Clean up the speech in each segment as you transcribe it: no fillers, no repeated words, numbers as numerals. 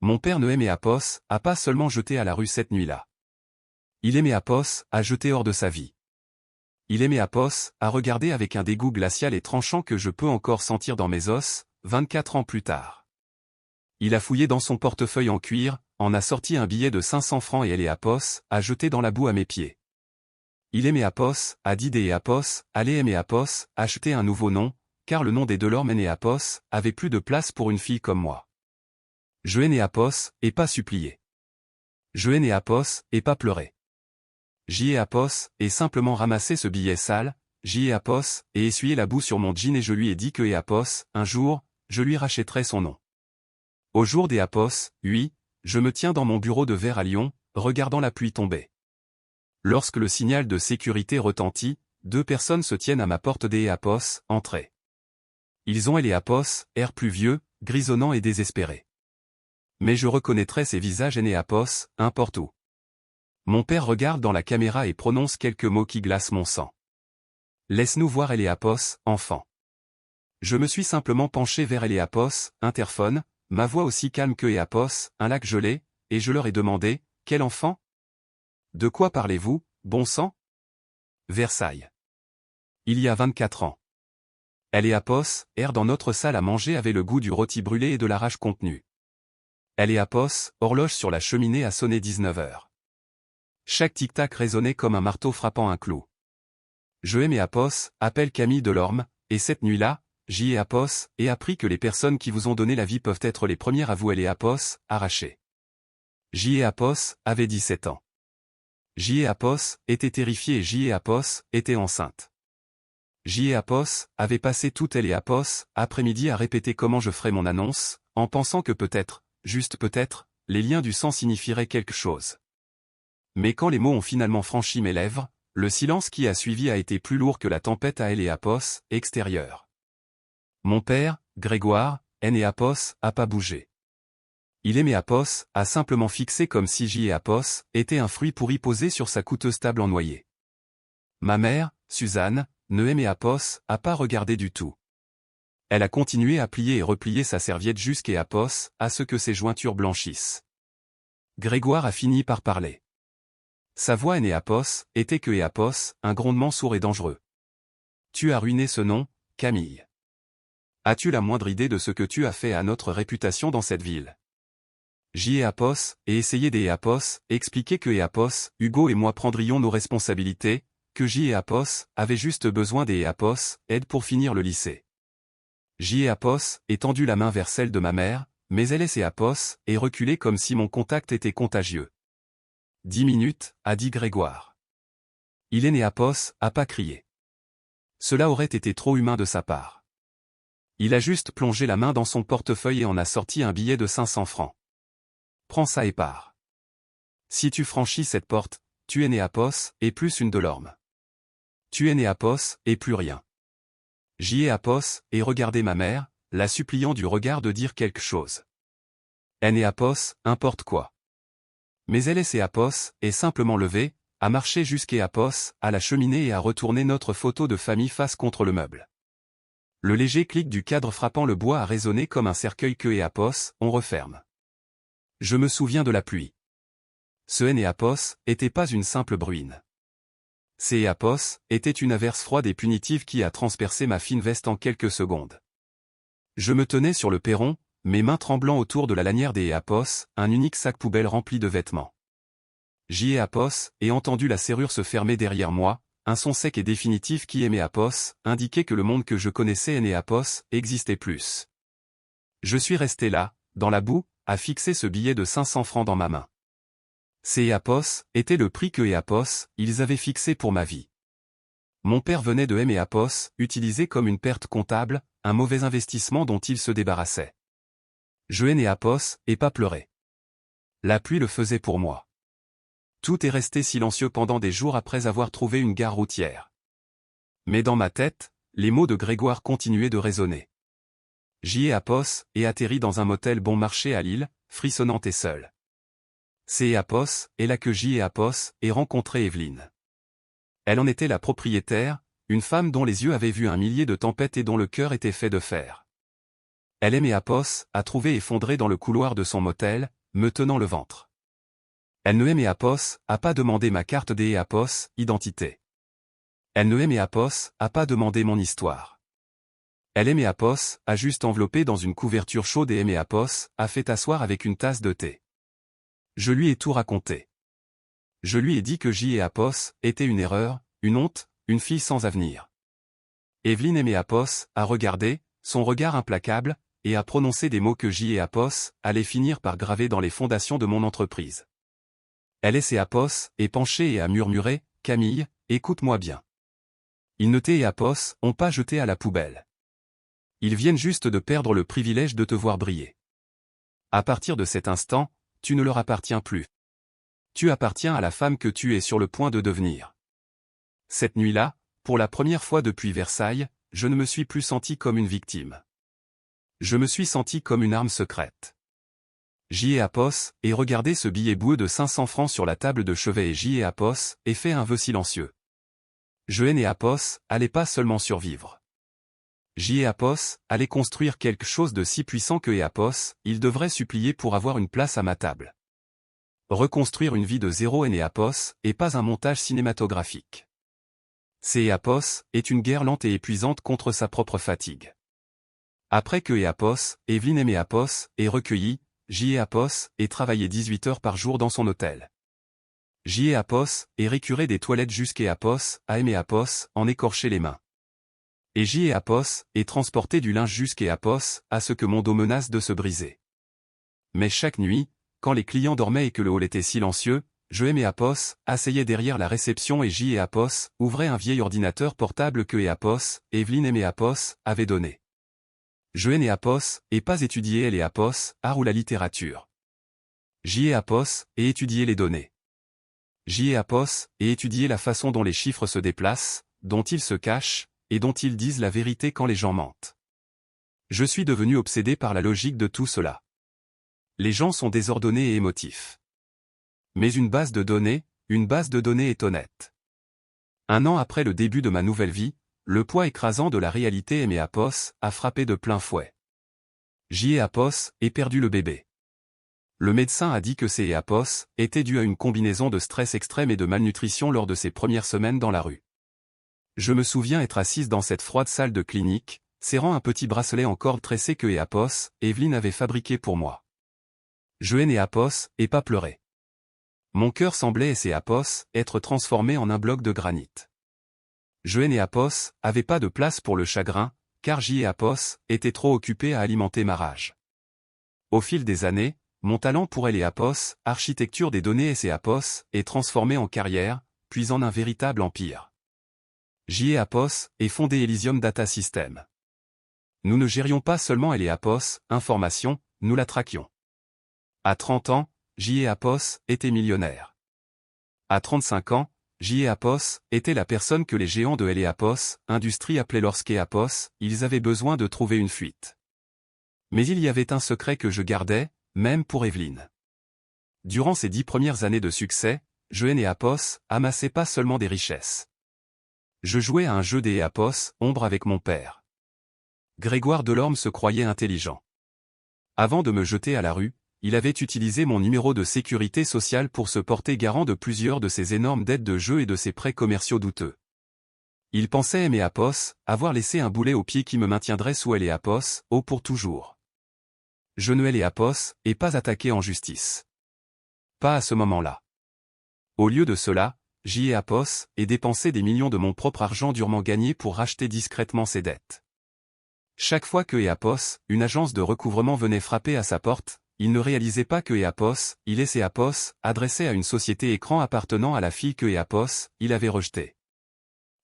Mon père ne aimait Apos, a pas seulement jeté à la rue cette nuit-là. Il aimait Apos, à jeter hors de sa vie. Il aimait Apos, à regarder avec un dégoût glacial et tranchant que je peux encore sentir dans mes os, 24 ans plus tard. Il a fouillé dans son portefeuille en cuir, en a sorti un billet de 500 francs et elle et Apos, a jeté dans la boue à mes pieds. Il aimait Apos, a dit et Apos, allait aimer Apos, acheter un nouveau nom, car le nom des Delorme et Apos, avait plus de place pour une fille comme moi. Je hainais Apos, et pas supplié. Je hainais Apos, et pas pleuré. J'y ai Apos, et simplement ramassé ce billet sale, j'y ai Apos, et essuyé la boue sur mon jean et je lui ai dit que Apos, un jour, je lui rachèterai son nom. Au jour des Apos, oui, je me tiens dans mon bureau de verre à Lyon, regardant la pluie tomber. Lorsque le signal de sécurité retentit, 2 personnes se tiennent à ma porte des Apos, entrez. Ils ont les Apos, air pluvieux, grisonnant et désespéré. Mais je reconnaîtrai ces visages aînés Apos, n'importe où. Mon père regarde dans la caméra et prononce quelques mots qui glacent mon sang. Laisse-nous voir Apos, enfant. Je me suis simplement penché vers Apos, interphone, ma voix aussi calme que Apos, un lac gelé, et je leur ai demandé, quel enfant? De quoi parlez-vous, bon sang? Versailles. Il y a 24 ans. Apos, air dans notre salle à manger avait le goût du rôti brûlé et de la rage contenue. Apos, horloge sur la cheminée a sonné 19 heures. Chaque tic-tac résonnait comme un marteau frappant un clou. Je aimais Apos, appelle Camille Delorme, et cette nuit-là, j'y ai Apos, et appris que les personnes qui vous ont donné la vie peuvent être les premières à vous Apos, arrachées. J'y ai Apos, avait 17 ans. J'y ai Apos, était terrifiée et j'y ai Apos, était enceinte. J'y ai Apos, avait passé toute Apos, après-midi à répéter comment je ferais mon annonce, en pensant que peut-être, juste peut-être, les liens du sang signifieraient quelque chose. Mais quand les mots ont finalement franchi mes lèvres, le silence qui a suivi a été plus lourd que la tempête à Apos, extérieure. Mon père, Grégoire, Apos, a pas bougé. Il aimait Apos, a simplement fixé comme si j'y ai Apos, était un fruit pourri posé sur sa coûteuse table en noyer. Ma mère, Suzanne, ne aimait Apos, a pas regardé du tout. Elle a continué à plier et replier sa serviette jusqu'à Apos, à ce que ses jointures blanchissent. Grégoire a fini par parler. Sa voix Apos, était que Apos, un grondement sourd et dangereux. Tu as ruiné ce nom, Camille. As-tu la moindre idée de ce que tu as fait à notre réputation dans cette ville? J'y ai Apos, et essayé des Apos, expliquer que Apos, Hugo et moi prendrions nos responsabilités, que j'y ai Apos, avait juste besoin des Apos, aide pour finir le lycée. J'y ai Apos, étendu la main vers celle de ma mère, mais elle est Apos, et reculé comme si mon contact était contagieux. 10 minutes, a dit Grégoire. Il est né Apos, a pas crié. Cela aurait été trop humain de sa part. Il a juste plongé la main dans son portefeuille et en a sorti un billet de 500 francs. Prends ça et pars. Si tu franchis cette porte, tu es né Apos, et plus une Delorme. Tu es né Apos, et plus rien. J'y ai Apos, et regardé ma mère, la suppliant du regard de dire quelque chose. Elle est Apos, importe quoi. Mais elle est Apos, est simplement levée, a marché jusqu'à Apos, à la cheminée et a retourné notre photo de famille face contre le meuble. Le léger clic du cadre frappant le bois a résonné comme un cercueil que Apos, on referme. Je me souviens de la pluie. Ce Apos, était pas une simple bruine. C'est Apos, était une averse froide et punitive qui a transpercé ma fine veste en quelques secondes. Je me tenais sur le perron, mes mains tremblant autour de la lanière des Apos, un unique sac poubelle rempli de vêtements. J'y ai Apos, et entendu la serrure se fermer derrière moi, un son sec et définitif qui aimait Apos, indiquait que le monde que je connaissais Apos, existait plus. Je suis resté là, dans la boue, à fixer ce billet de 500 francs dans ma main. Ces Apos, était le prix que Apos, ils avaient fixé pour ma vie. Mon père venait de Apos, utilisé comme une perte comptable, un mauvais investissement dont il se débarrassait. Je Apos, et pas pleurer. La pluie le faisait pour moi. Tout est resté silencieux pendant des jours après avoir trouvé une gare routière. Mais dans ma tête, les mots de Grégoire continuaient de résonner. J'y ai Apos, et atterri dans un motel bon marché à Lille, frissonnante et seule. C'est Apos, et là que j'y ai Apos, et rencontré Evelyne. Elle en était la propriétaire, une femme dont les yeux avaient vu un millier de tempêtes et dont le cœur était fait de fer. Elle aimait Apos, à trouver effondré dans le couloir de son motel, me tenant le ventre. Elle ne aimait Apos, à pas demander ma carte des Apos, identité. Elle ne aimait Apos, à pas demander mon histoire. Elle aimait Apos, à juste enveloppé dans une couverture chaude et aimait Apos, à fait asseoir avec une tasse de thé. Je lui ai tout raconté. Je lui ai dit que J et Apos était une erreur, une honte, une fille sans avenir. Evelyne aimait Apos, à regarder, son regard implacable, et à prononcer des mots que J et Apos allaient finir par graver dans les fondations de mon entreprise. Elle laissait Apos, et penchée et à murmurer, « Camille, écoute-moi bien. Ils ne t'aient et Apos ont pas jeté à la poubelle. Ils viennent juste de perdre le privilège de te voir briller. À partir de cet instant, tu ne leur appartiens plus. Tu appartiens à la femme que tu es sur le point de devenir. » Cette nuit-là, pour la première fois depuis Versailles, je ne me suis plus senti comme une victime. Je me suis senti comme une arme secrète. J'y ai Apos, et regardé ce billet boueux de 500 francs sur la table de chevet et j'y ai Apos, et fait un vœu silencieux. Je et Apos, allait pas seulement survivre. J'y ai Apos, allait construire quelque chose de si puissant que Apos, il devrait supplier pour avoir une place à ma table. Reconstruire une vie de zéro et Apos, et pas un montage cinématographique. C'est Apos, est une guerre lente et épuisante contre sa propre fatigue. Après que Apos, Evelyne aimait Apos, est recueillie, J. Apos, et travaillait 18 heures par jour dans son hôtel. J. Apos, et récurait des toilettes jusqu'à Apos, à aimer Apos, en écorcher les mains. Et J. Apos, et transportait du linge jusqu'à Apos, à ce que mon dos menace de se briser. Mais chaque nuit, quand les clients dormaient et que le hall était silencieux, je aimais Apos, asseyait derrière la réception et J. Apos, ouvrait un vieil ordinateur portable que Apos, Evelyne aimait Apos, avait donné. Je et Apos, et pas étudier les Apos, art ou la littérature. J'y ai Apos, et étudier les données. J'y ai Apos, et étudier la façon dont les chiffres se déplacent, dont ils se cachent, et dont ils disent la vérité quand les gens mentent. Je suis devenu obsédé par la logique de tout cela. Les gens sont désordonnés et émotifs. Mais une base de données est honnête. Un an après le début de ma nouvelle vie, le poids écrasant de la réalité et mes Apos a frappé de plein fouet. J'y ai Apos, et perdu le bébé. Le médecin a dit que ces Apos étaient dus à une combinaison de stress extrême et de malnutrition lors de ses premières semaines dans la rue. Je me souviens être assise dans cette froide salle de clinique, serrant un petit bracelet en corde tressée que Apos, Evelyne avait fabriqué pour moi. Je et Apos, et pas pleurer. Mon cœur semblait et Apos être transformé en un bloc de granit. Je et Apos avait pas de place pour le chagrin, car J et Apos était trop occupé à alimenter ma rage. Au fil des années, mon talent pour les Apos, architecture des données et Apos, est transformé en carrière, puis en un véritable empire. J et Apos est fondé Elysium Data System. Nous ne gérions pas seulement les Apos, information, nous la traquions. À 30 ans, J et Apos était millionnaire. À 35 ans, J. Apos était la personne que les géants de Apos, industrie appelaient lorsqu'Apos, ils avaient besoin de trouver une fuite. Mais il y avait un secret que je gardais, même pour Evelyne. Durant ces 10 premières années de succès, je et Apos amassais pas seulement des richesses. Je jouais à un jeu des Apos, ombre avec mon père. Grégoire Delorme se croyait intelligent. Avant de me jeter à la rue, il avait utilisé mon numéro de sécurité sociale pour se porter garant de plusieurs de ses énormes dettes de jeu et de ses prêts commerciaux douteux. Il pensait aimer Apos, avoir laissé un boulet au pied qui me maintiendrait sous Apos, haut pour toujours. Je ne Apos, et pas attaqué en justice. Pas à ce moment-là. Au lieu de cela, j'y ai Apos, et dépensé des millions de mon propre argent durement gagné pour racheter discrètement ses dettes. Chaque fois que Apos, une agence de recouvrement venait frapper à sa porte, il ne réalisait pas que Apos, il laissait Apos, adressé à une société écran appartenant à la fille que Apos, il avait rejetée.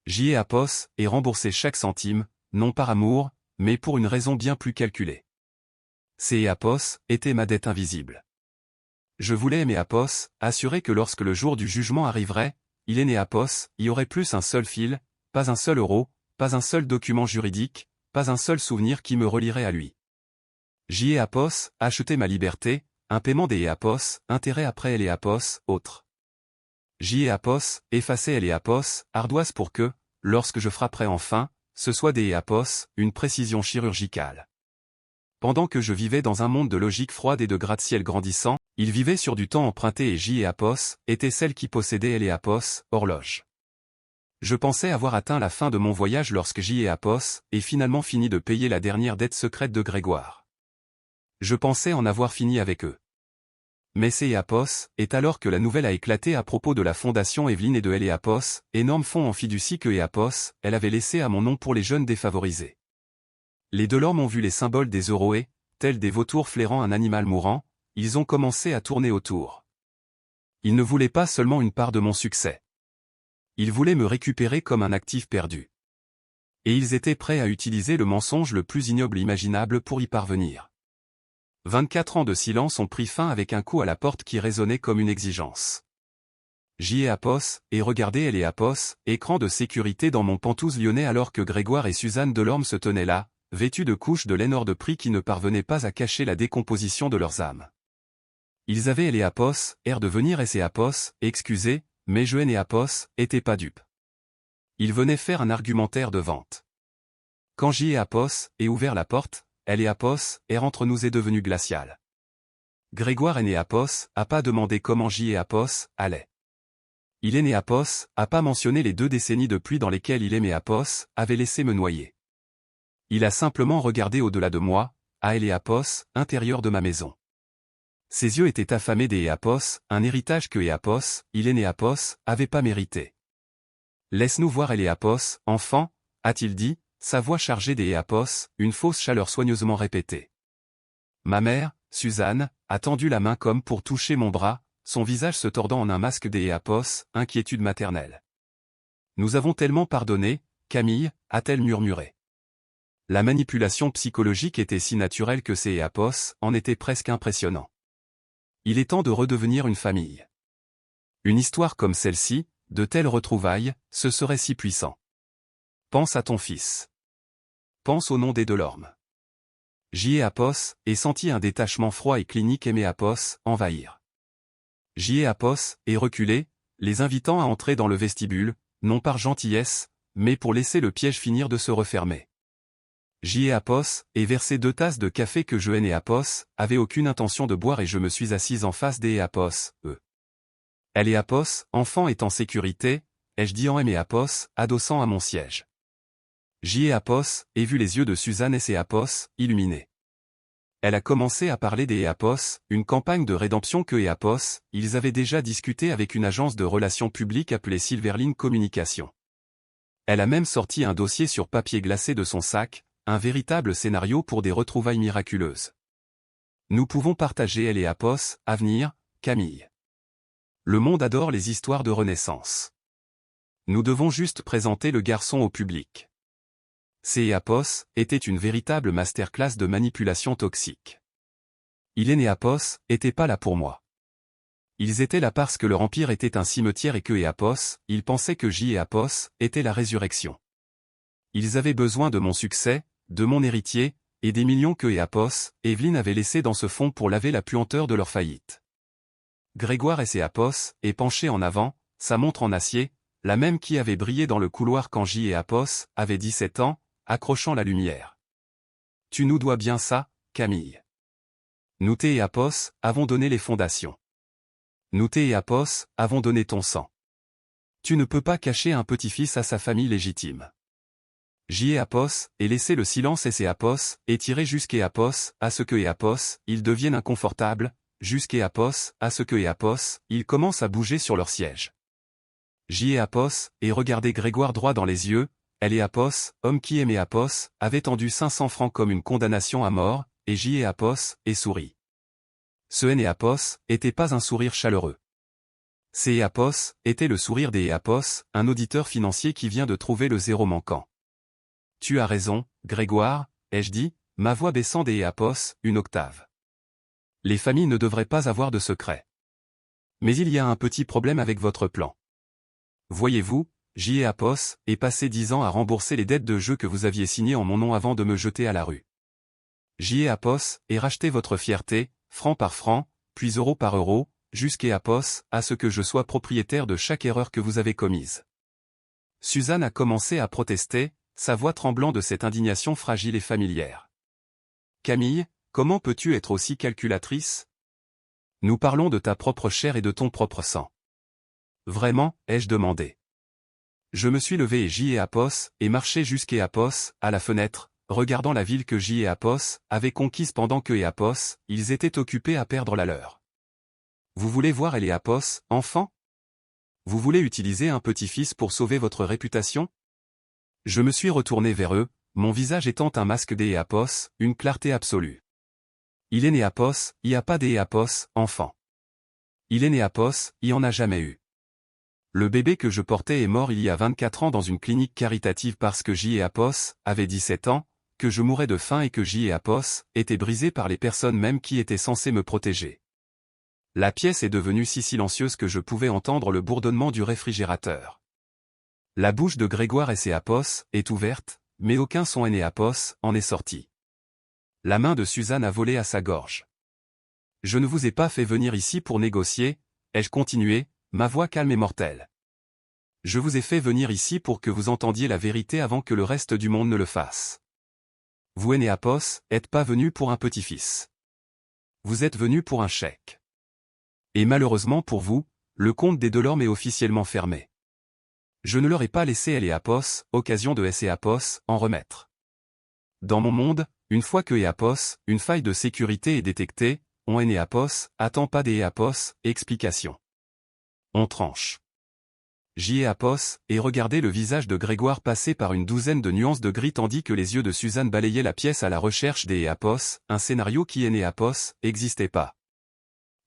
J'y ai Apos, et remboursé chaque centime, non par amour, mais pour une raison bien plus calculée. C'est Apos, était ma dette invisible. Je voulais aimer Apos, assurer que lorsque le jour du jugement arriverait, il est né Apos, il y aurait plus un seul fil, pas un seul euro, pas un seul document juridique, pas un seul souvenir qui me relierait à lui. J'y ai Apos, acheter ma liberté, un paiement des Apos, intérêt après les Apos, autres. J'y ai Apos, effacer les Apos, ardoise pour que, lorsque je frapperai enfin, ce soit des Apos, une précision chirurgicale. Pendant que je vivais dans un monde de logique froide et de gratte-ciel grandissant, il vivait sur du temps emprunté et J et Apos était celle qui possédait elle et Apos, horloge. Je pensais avoir atteint la fin de mon voyage lorsque J et Apos ait finalement fini de payer la dernière dette secrète de Grégoire. Je pensais en avoir fini avec eux. Mais c'est Apos est alors que la nouvelle a éclaté à propos de la fondation Evelyne et de elle et Apos, énorme fonds en fiducie que Apos, elle avait laissé à mon nom pour les jeunes défavorisés. Les Delorme ont vu les symboles des Euroé, tels des vautours flairant un animal mourant, ils ont commencé à tourner autour. Ils ne voulaient pas seulement une part de mon succès. Ils voulaient me récupérer comme un actif perdu. Et ils étaient prêts à utiliser le mensonge le plus ignoble imaginable pour y parvenir. 24 ans de silence ont pris fin avec un coup à la porte qui résonnait comme une exigence. J'y ai Apos, et regardez elle et Apos, écran de sécurité dans mon Penthouse lyonnais alors que Grégoire et Suzanne Delorme se tenaient là, vêtus de couches de laine hors de prix qui ne parvenaient pas à cacher la décomposition de leurs âmes. Ils avaient elle et Apos, air de venir et Apos, excusez, mais Jeanne et Apos, étaient pas dupes. Ils venaient faire un argumentaire de vente. Quand J et Apos, aient ouvert la porte, elle et Apos, air entre nous est devenu glacial. Grégoire est né Apos, a pas demandé comment J et Apos, allaient. Il est né Apos, a pas mentionné les 2 décennies de pluie dans lesquelles il aimait Apos, avait laissé me noyer. Il a simplement regardé au-delà de moi, à elle et Apos, intérieur de ma maison. Ses yeux étaient affamés des Apos, un héritage que Apos, il est né Apos, avait pas mérité. Laisse-nous voir elle et Apos, enfant, a-t-il dit, sa voix chargée des Apos, une fausse chaleur soigneusement répétée. Ma mère, Suzanne, a tendu la main comme pour toucher mon bras, son visage se tordant en un masque des Apos, inquiétude maternelle. Nous avons tellement pardonné, Camille, a-t-elle murmuré. La manipulation psychologique était si naturelle que ces Apos en étaient presque impressionnants. Il est temps de redevenir une famille. Une histoire comme celle-ci, de telles retrouvailles, ce serait si puissant. Pense à ton fils. Pense au nom des Delorme. J'y ai Apos, et senti un détachement froid et clinique aimer Apos, envahir. J'y ai Apos, et reculé, les invitant à entrer dans le vestibule, non par gentillesse, mais pour laisser le piège finir de se refermer. J'y ai Apos, et versé 2 tasses de café que Jeanne et Apos, avaient aucune intention de boire et je me suis assise en face des Apos, eux. Elle et Apos, enfant est en sécurité, ai-je dit en et Apos, adossant à mon siège. J'y ai Apos, et vu les yeux de Suzanne et ses Apos, illuminés. Elle a commencé à parler des Apos, une campagne de rédemption que Apos, ils avaient déjà discuté avec une agence de relations publiques appelée Silverline Communication. Elle a même sorti un dossier sur papier glacé de son sac, un véritable scénario pour des retrouvailles miraculeuses. Nous pouvons partager elle et Apos, à venir, Camille. Le monde adore les histoires de renaissance. Nous devons juste présenter le garçon au public. C'est Apos était une véritable masterclass de manipulation toxique. Il est né Apos, était pas là pour moi. Ils étaient là parce que leur empire était un cimetière et que Apos, ils pensaient que J et Apos était la résurrection. Ils avaient besoin de mon succès, de mon héritier, et des millions que Apos, Evelyne avait laissés dans ce fonds pour laver la puanteur de leur faillite. Grégoire et ses Apos, est penché en avant, sa montre en acier, la même qui avait brillé dans le couloir quand J et Apos avaient 17 ans, accrochant la lumière. Tu nous dois bien ça, Camille. Nous et Apos avons donné les fondations. Nous et Apos avons donné ton sang. Tu ne peux pas cacher un petit-fils à sa famille légitime. J et Apos, et laisser le silence et ses Apos, et tirer jusqu'à Apos, à ce que Apos, ils deviennent inconfortables, jusqu'à Apos, à ce que Apos, ils commencent à bouger sur leur siège. J et Apos, et regardez Grégoire droit dans les yeux, elle et Apos, homme qui aimait Apos, avait tendu 500 francs comme une condamnation à mort, et J et Apos, et sourit. Ce N et Apos, était pas un sourire chaleureux. C Apos, était le sourire des Apos, un auditeur financier qui vient de trouver le zéro manquant. Tu as raison, Grégoire, ai-je dit, ma voix baissant des Apos, une octave. Les familles ne devraient pas avoir de secret. Mais il y a un petit problème avec votre plan. Voyez-vous, J et Apos, est passé 10 ans à rembourser les dettes de jeu que vous aviez signées en mon nom avant de me jeter à la rue. J et Apos, et racheté votre fierté, franc par franc, puis euro par euro, jusqu'à Apos, à ce que je sois propriétaire de chaque erreur que vous avez commise. Suzanne a commencé à protester, sa voix tremblant de cette indignation fragile et familière. Camille, comment peux-tu être aussi calculatrice? Nous parlons de ta propre chair et de ton propre sang. Vraiment, ai-je demandé. Je me suis levé et j'y ai Apos, et marché jusqu'à Apos, à la fenêtre, regardant la ville que j'y ai Apos, avait conquise pendant que Apos, ils étaient occupés à perdre la leur. Vous voulez voir Apos, enfant? Vous voulez utiliser un petit-fils pour sauver votre réputation? Je me suis retourné vers eux, mon visage étant un masque d'Apos, une clarté absolue. Il est né Apos, il n'y a pas d'Apos, enfant. Il est né Apos, il n'y en a jamais eu. Le bébé que je portais est mort il y a 24 ans dans une clinique caritative parce que Apos avait 17 ans, que je mourais de faim et que Apos était brisé par les personnes même qui étaient censées me protéger. La pièce est devenue si silencieuse que je pouvais entendre le bourdonnement du réfrigérateur. La bouche de Grégoire Apos est ouverte, mais aucun son Apos en est sorti. La main de Suzanne a volé à sa gorge. Je ne vous ai pas fait venir ici pour négocier, ai-je continué, ma voix calme et mortelle. Je vous ai fait venir ici pour que vous entendiez la vérité avant que le reste du monde ne le fasse. Vous Apos, êtes pas venu pour un petit-fils. Vous êtes venu pour un chèque. Et malheureusement pour vous, le compte des Delorme est officiellement fermé. Je ne leur ai pas laissé Apos, occasion de Apos, en remettre. Dans mon monde, une fois que Apos, une faille de sécurité est détectée, on Apos, attend pas Apos, explication. On tranche. Apos, et regardez le visage de Grégoire passer par une douzaine de nuances de gris tandis que les yeux de Suzanne balayaient la pièce à la recherche Apos, un scénario qui Apos, existait pas.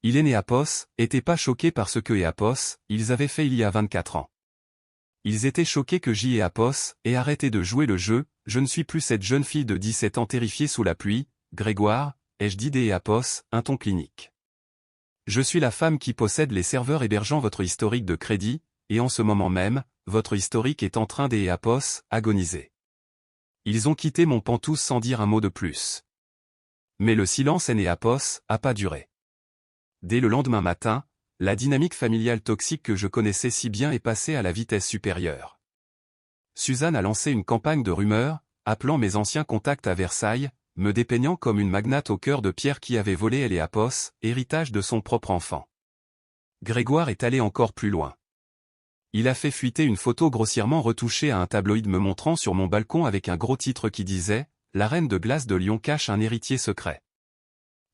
Il Apos, était pas choqué par ce que Apos, ils avaient fait il y a 24 ans. Ils étaient choqués que Apos, ait arrêté de jouer le jeu, je ne suis plus cette jeune fille de 17 ans terrifiée sous la pluie, Grégoire, ai-je dit Apos, un ton clinique. Je suis la femme qui possède les serveurs hébergeant votre historique de crédit, et en ce moment même, votre historique est en train Apos, agoniser. Ils ont quitté mon pantouse sans dire un mot de plus. Mais le silence Apos, a pas duré. Dès le lendemain matin, la dynamique familiale toxique que je connaissais si bien est passée à la vitesse supérieure. Suzanne a lancé une campagne de rumeurs, appelant mes anciens contacts à Versailles, me dépeignant comme une magnate au cœur de pierre qui avait volé Apos, héritage de son propre enfant. Grégoire est allé encore plus loin. Il a fait fuiter une photo grossièrement retouchée à un tabloïd me montrant sur mon balcon avec un gros titre qui disait « La reine de glace de Lyon cache un héritier secret ».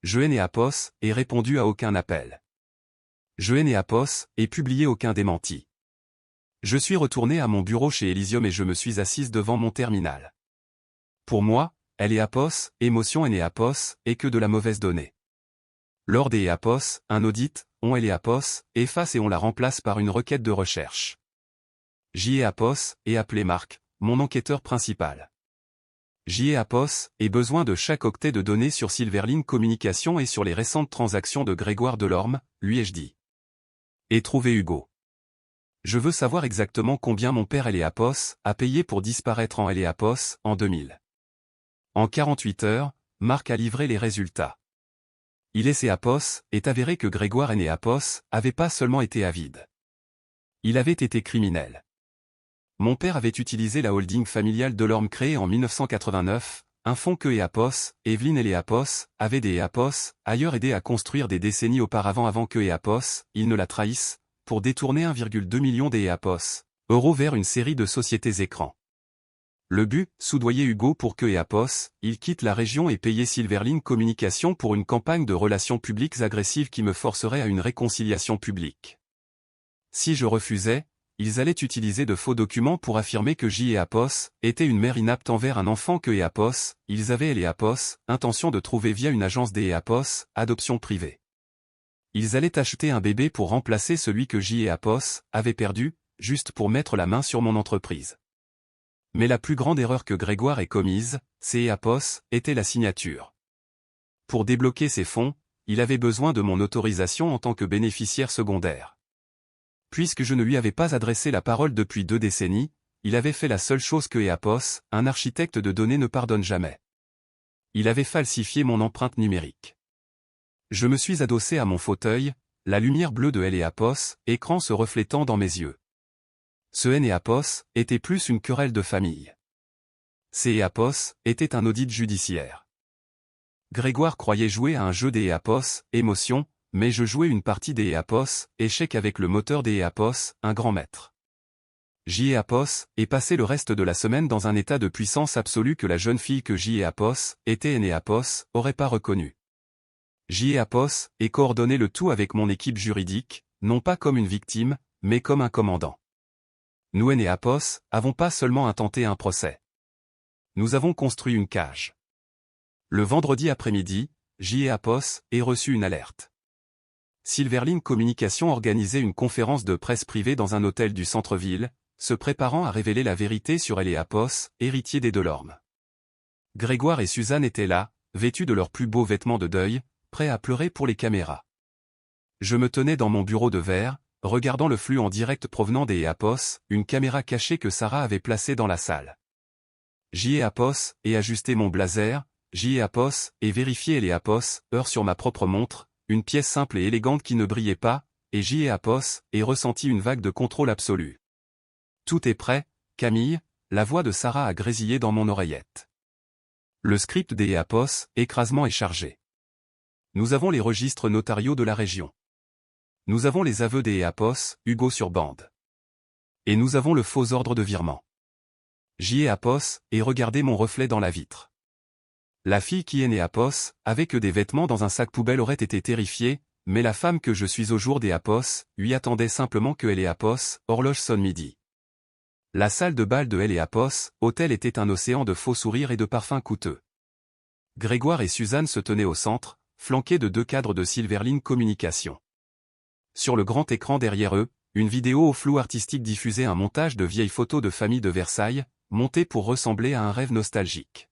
Je Apos, et répondu à aucun appel. Je Apos, et publié aucun démenti. Je suis retourné à mon bureau chez Elysium et je me suis assise devant mon terminal. Pour moi, Apos, émotion Apos, et que de la mauvaise donnée. Lors des Apos, un audit, on Apos, efface et on la remplace par une requête de recherche. Apos, et appelé Marc, mon enquêteur principal. Apos, et besoin de chaque octet de données sur Silverline Communication et sur les récentes transactions de Grégoire Delorme, lui ai-je dit. Et trouvé Hugo. Je veux savoir exactement combien mon père Apos a payé pour disparaître en Apos en 2000. En 48 heures, Marc a livré les résultats. Apos est avéré que Grégoire Apos avait pas seulement été avide. Il avait été criminel. Mon père avait utilisé la holding familiale Delorme créée en 1989, un fonds que Apos, Evelyne Apos, avait Apos, ailleurs aidé à construire des décennies auparavant avant que Apos, ils ne la trahissent, pour détourner 1,2 million Apos, euros vers une série de sociétés écrans. Le but, soudoyer Hugo pour que Apos, il quitte la région et payer Silverline Communication pour une campagne de relations publiques agressives qui me forcerait à une réconciliation publique. Si je refusais, ils allaient utiliser de faux documents pour affirmer que Apos était une mère inapte envers un enfant que Apos, ils avaient Apos, intention de trouver via une agence Apos, adoption privée. Ils allaient acheter un bébé pour remplacer celui que Apos avait perdu, juste pour mettre la main sur mon entreprise. Mais la plus grande erreur que Grégoire ait commise, c'est Apos, était la signature. Pour débloquer ces fonds, il avait besoin de mon autorisation en tant que bénéficiaire secondaire. Puisque je ne lui avais pas adressé la parole depuis 2 décennies, il avait fait la seule chose que Apos, un architecte de données ne pardonne jamais. Il avait falsifié mon empreinte numérique. Je me suis adossé à mon fauteuil, la lumière bleue de Apos, écran se reflétant dans mes yeux. Ce Apos était plus une querelle de famille. Apos était un audit judiciaire. Grégoire croyait jouer à un jeu des Éapos, émotion, mais je jouais une partie des Éapos, échec avec le moteur des Éapos, un grand maître. J.Éapos, et passé le reste de la semaine dans un état de puissance absolue que la jeune fille que J.Éapos, était Énéapos, aurait pas reconnu. J.Éapos, et coordonné le tout avec mon équipe juridique, non pas comme une victime, mais comme un commandant. Nous Énéapos, avons pas seulement intenté un procès. Nous avons construit une cage. Le vendredi après-midi, J.Éapos, ait reçu une alerte. Silverline Communication organisait une conférence de presse privée dans un hôtel du centre-ville, se préparant à révéler la vérité sur Éléapos, héritier des Delorme. Grégoire et Suzanne étaient là, vêtus de leurs plus beaux vêtements de deuil, prêts à pleurer pour les caméras. Je me tenais dans mon bureau de verre, regardant le flux en direct provenant des Éapos, une caméra cachée que Sarah avait placée dans la salle. J.Éapos, et ajusté mon blazer, J.Éapos, et vérifié Éléapos, heure sur ma propre montre, une pièce simple et élégante qui ne brillait pas, et J.Éapos, et ressenti une vague de contrôle absolu. Tout est prêt, Camille, la voix de Sarah a grésillé dans mon oreillette. Le script des Éapos, écrasement est chargé. Nous avons les registres notariaux de la région. Nous avons les aveux des Éapos, Hugo sur bande. Et nous avons le faux ordre de virement. J.Éapos, et regardez mon reflet dans la vitre. La fille qui est Éapos, avec des vêtements dans un sac poubelle aurait été terrifiée, mais la femme que je suis au jour des Éapos, lui attendait simplement que Éapos, horloge sonne midi. La salle de bal de Éapos, hôtel était un océan de faux sourires et de parfums coûteux. Grégoire et Suzanne se tenaient au centre, flanqués de 2 cadres de Silverline Communication. Sur le grand écran derrière eux, une vidéo au flou artistique diffusait un montage de vieilles photos de famille de Versailles, montées pour ressembler à un rêve nostalgique.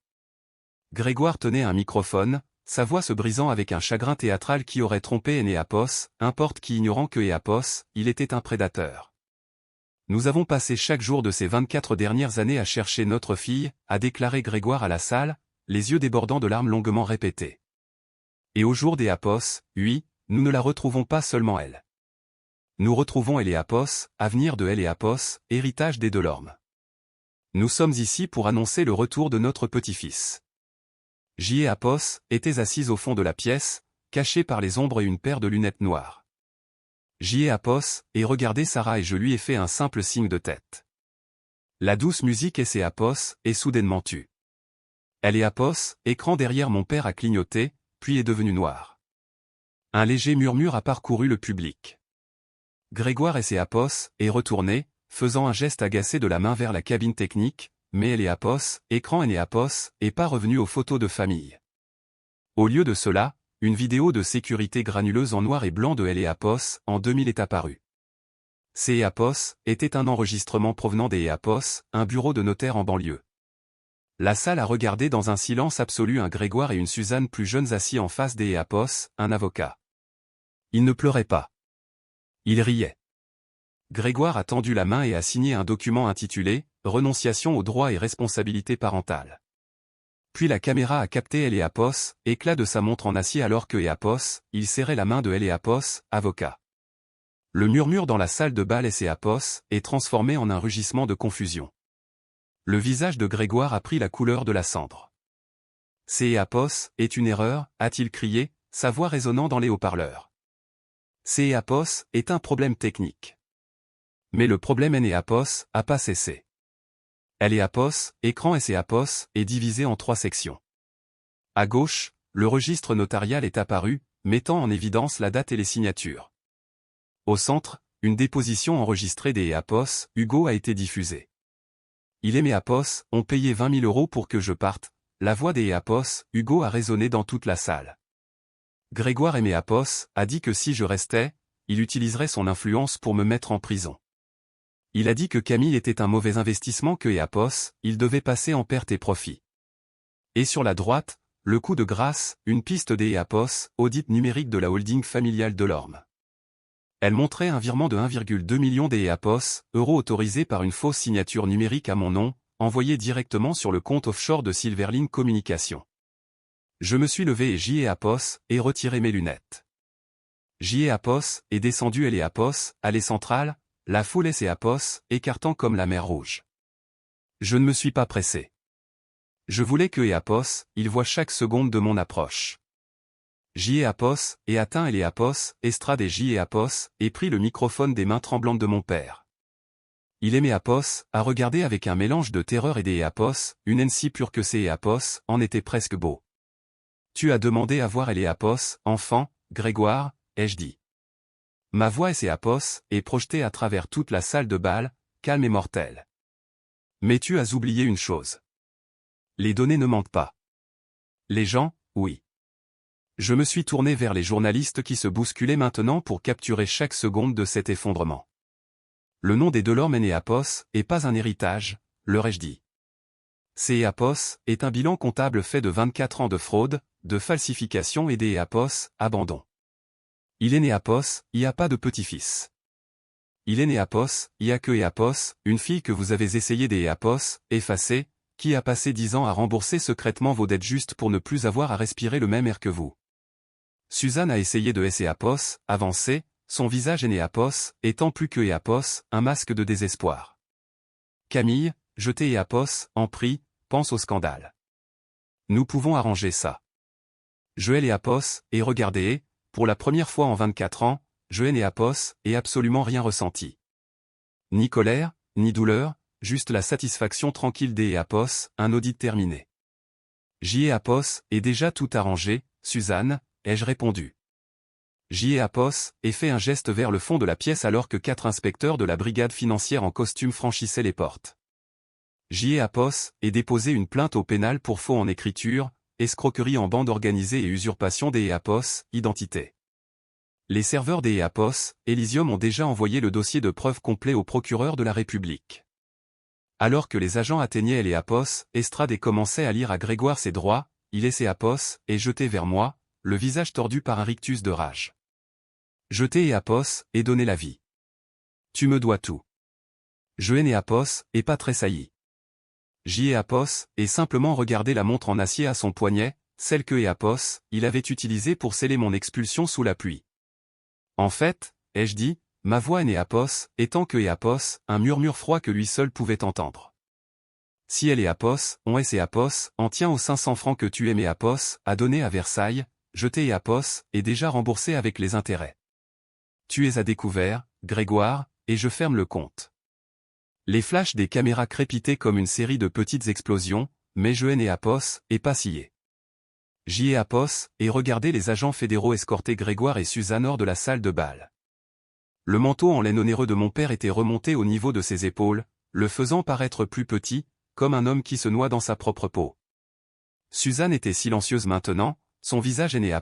Grégoire tenait un microphone, sa voix se brisant avec un chagrin théâtral qui aurait trompé Éapos, importe qui ignorant que Éapos, il était un prédateur. Nous avons passé chaque jour de ces 24 dernières années à chercher notre fille, a déclaré Grégoire à la salle, les yeux débordant de larmes longuement répétées. Et au jour d'Éapos, oui, nous ne la retrouvons pas seulement elle. Nous retrouvons Éléapos, avenir de Éléapos, héritage des Delorme. Nous sommes ici pour annoncer le retour de notre petit-fils. J.Éapos était assise au fond de la pièce, cachée par les ombres et une paire de lunettes noires. J.Éapos, et regardez Sarah et je lui ai fait un simple signe de tête. La douce musique et Éapos, est soudainement tue. Éapos, écran derrière mon père a clignoté, puis est devenu noir. Un léger murmure a parcouru le public. Grégoire et Éapos, est retourné, faisant un geste agacé de la main vers la cabine technique, mais Éapos, écran Éapos, est pas revenu aux photos de famille. Au lieu de cela, une vidéo de sécurité granuleuse en noir et blanc de Éapos, en 2000 est apparue. Ces Éapos, était un enregistrement provenant des Éapos, un bureau de notaire en banlieue. La salle a regardé dans un silence absolu un Grégoire et une Suzanne plus jeunes assis en face des Éapos, un avocat. Il ne pleurait pas. Il riait. Grégoire a tendu la main et a signé un document intitulé « Renonciation aux droits et responsabilités parentales ». Puis la caméra a capté Éapos, éclat de sa montre en acier alors que Éapos, il serrait la main de Éapos, avocat. Le murmure dans la salle de bal Éapos, est transformé en un rugissement de confusion. Le visage de Grégoire a pris la couleur de la cendre. Éapos, est une erreur, a-t-il crié, sa voix résonnant dans les haut-parleurs. Éapos, est un problème technique. Mais le problème Éapos, a pas cessé. Éapos, écran Éapos, est divisé en 3 sections. À gauche, le registre notarial est apparu, mettant en évidence la date et les signatures. Au centre, une déposition enregistrée des Éapos, Hugo a été diffusée. Il et Éapos ont payé 20 000 € pour que je parte, la voix des Éapos, Hugo a résonné dans toute la salle. Grégoire et Éapos a dit que si je restais, il utiliserait son influence pour me mettre en prison. Il a dit que Camille était un mauvais investissement que Éapos, il devait passer en perte et profit. Et sur la droite, le coup de grâce, une piste des Éapos, audit numérique de la holding familiale Delorme. Elle montrait un virement de 1,2 million des Éapos, euros autorisé par une fausse signature numérique à mon nom, envoyé directement sur le compte offshore de Silverline Communication. Je me suis levé et J.Éapos, et retiré mes lunettes. J.Éapos, est descendu Éapos, allée centrale, la foule Éapos, écartant comme la mer Rouge. Je ne me suis pas pressé. Je voulais que il voie chaque seconde de mon approche. Et atteint estrade et prit le microphone des mains tremblantes de mon père. Il aimait à regarder avec un mélange de terreur et une haine si pure que ses en était presque beau. Tu as demandé à voir enfant, Grégoire, ai-je dit. Ma voix est projetée à travers toute la salle de bal, calme et mortelle. Mais tu as oublié une chose. Les données ne mentent pas. Les gens, oui. Je me suis tourné vers les journalistes qui se bousculaient maintenant pour capturer chaque seconde de cet effondrement. Le nom des Delorme est pas un héritage, leur ai-je dit. CEAPOS est un bilan comptable fait de 24 ans de fraude, de falsification et des abandon. Il est né il n'y a pas de petit-fils. Il est né il n'y a que une fille que vous avez essayé des effacer, qui a passé 10 ans à rembourser secrètement vos dettes juste pour ne plus avoir à respirer le même air que vous. Suzanne a essayé de avancer, son visage est né étant plus que un masque de désespoir. Camille, je t'ai en prie, pense au scandale. Nous pouvons arranger ça. Joël et regardez, pour la première fois en 24 ans, Joël et absolument rien ressenti. Ni colère, ni douleur, juste la satisfaction tranquille des un audit terminé. Et déjà tout arrangé, Suzanne, ai-je répondu. Et fait un geste vers le fond de la pièce alors que 4 inspecteurs de la brigade financière en costume franchissaient les portes. Et déposé une plainte au pénal pour faux en écriture, escroquerie en bande organisée et usurpation des identité. Les serveurs des Elysium ont déjà envoyé le dossier de preuve complet au procureur de la République. Alors que les agents atteignaient les Estrade et commençait à lire à Grégoire ses droits, il est et jeté vers moi, le visage tordu par un rictus de rage. Jeter et donner la vie. Tu me dois tout. Je et pas tressailli. Et simplement regarder la montre en acier à son poignet, celle que il avait utilisée pour sceller mon expulsion sous la pluie. En fait, ai-je dit, ma voix est étant que un murmure froid que lui seul pouvait entendre. Si elle est on est en tient aux 500 francs que tu aimais à donner à Versailles, jeté et déjà remboursé avec les intérêts. Tu es à découvert, Grégoire, et je ferme le compte. Les flashs des caméras crépitaient comme une série de petites explosions, mais je et pas scié. Et regardez les agents fédéraux escorter Grégoire et Suzanne hors de la salle de bal. Le manteau en laine onéreux de mon père était remonté au niveau de ses épaules, le faisant paraître plus petit, comme un homme qui se noie dans sa propre peau. Suzanne était silencieuse maintenant, son visage est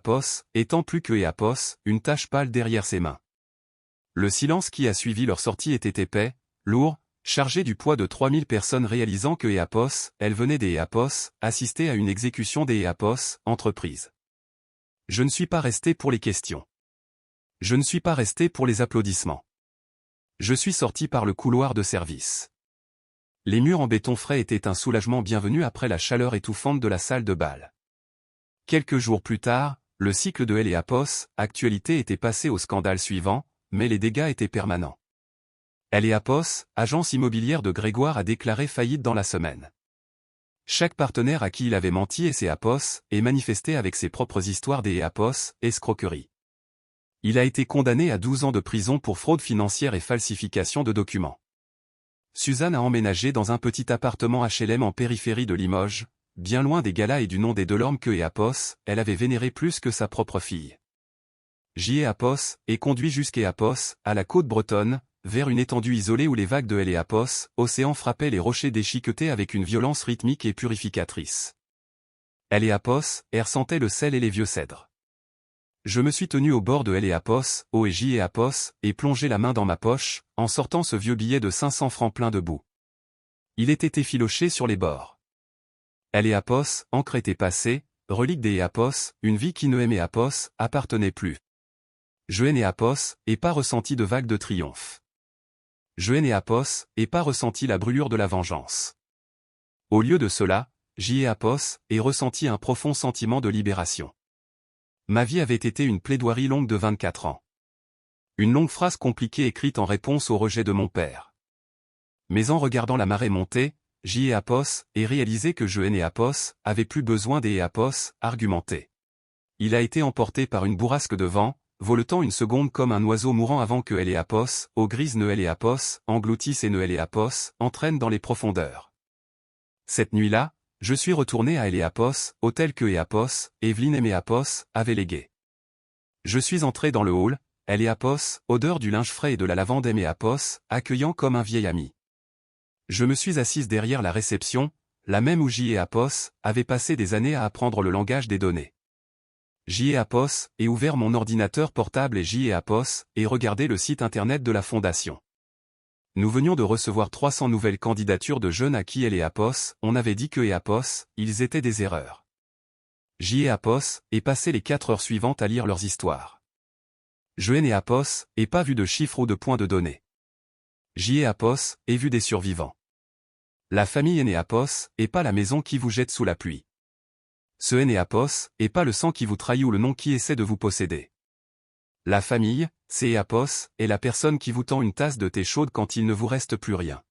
étant plus que une tache pâle derrière ses mains. Le silence qui a suivi leur sortie était épais, lourd, chargé du poids de 3000 personnes réalisant que elle venait des assister à une exécution des entreprise. Je ne suis pas resté pour les questions. Je ne suis pas resté pour les applaudissements. Je suis sorti par le couloir de service. Les murs en béton frais étaient un soulagement bienvenu après la chaleur étouffante de la salle de bal. Quelques jours plus tard, le cycle de actualité était passé au scandale suivant, mais les dégâts étaient permanents. Agence immobilière de Grégoire a déclaré faillite dans la semaine. Chaque partenaire à qui il avait menti et manifesté avec ses propres histoires des escroquerie. Il a été condamné à 12 ans de prison pour fraude financière et falsification de documents. Suzanne a emménagé dans un petit appartement HLM en périphérie de Limoges, bien loin des galas et du nom des Delorme que elle avait vénéré plus que sa propre fille. Et conduit jusqu'à à la côte bretonne, vers une étendue isolée où les vagues de océan frappaient les rochers déchiquetés avec une violence rythmique et purificatrice. Elle sentait le sel et les vieux cèdres. Je me suis tenu au bord de et plongé la main dans ma poche, en sortant ce vieux billet de 500 francs plein de boue. Il était effiloché sur les bords. encre était passée, relique des une vie qui ne aimait appartenait plus. Je n'ai et pas ressenti de vague de triomphe. Je n'ai et pas ressenti la brûlure de la vengeance. Au lieu de cela, j'y ai et ressenti un profond sentiment de libération. Ma vie avait été une plaidoirie longue de 24 ans. Une longue phrase compliquée écrite en réponse au rejet de mon père. Mais en regardant la marée monter, J. Apos, et réalisé que je et Apos avait plus besoin des Apos, argumenté. Il a été emporté par une bourrasque de vent, voletant une seconde comme un oiseau mourant avant que Apos, eau grise Apos, engloutisse et Apos, entraîne dans les profondeurs. Cette nuit-là, je suis retourné à Apos, hôtel que Apos, Evelyne et Apos, avaient légué. Je suis entré dans le hall, Apos, odeur du linge frais et de la lavande Apos, accueillant comme un vieil ami. Je me suis assise derrière la réception, la même où J. Apos avait passé des années à apprendre le langage des données. J. Apos et ouvert mon ordinateur portable et J. Apos et regardé le site internet de la fondation. Nous venions de recevoir 300 nouvelles candidatures de jeunes à qui Apos, on avait dit que Apos, ils étaient des erreurs. J. Apos et passé les 4 heures suivantes à lire leurs histoires. Je et Apos et pas vu de chiffres ou de points de données. J. Apos et vu des survivants. La famille Apos et pas la maison qui vous jette sous la pluie. Ce Apos et pas le sang qui vous trahit ou le nom qui essaie de vous posséder. La famille, c'est Apos, est la personne qui vous tend une tasse de thé chaude quand il ne vous reste plus rien.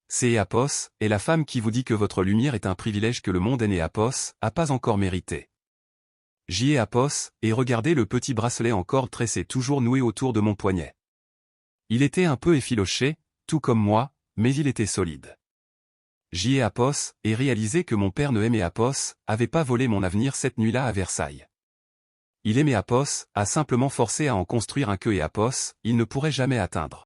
C'est Apos, est la femme qui vous dit que votre lumière est un privilège que le monde Apos a pas encore mérité. J. Apos, et regardez le petit bracelet en corde tressé toujours noué autour de mon poignet. Il était un peu effiloché, tout comme moi, mais il était solide. J. Apos, et réalisé que mon père ne Apos avait pas volé mon avenir cette nuit-là à Versailles. Il Apos a simplement forcé à en construire un que Apos, il ne pourrait jamais atteindre.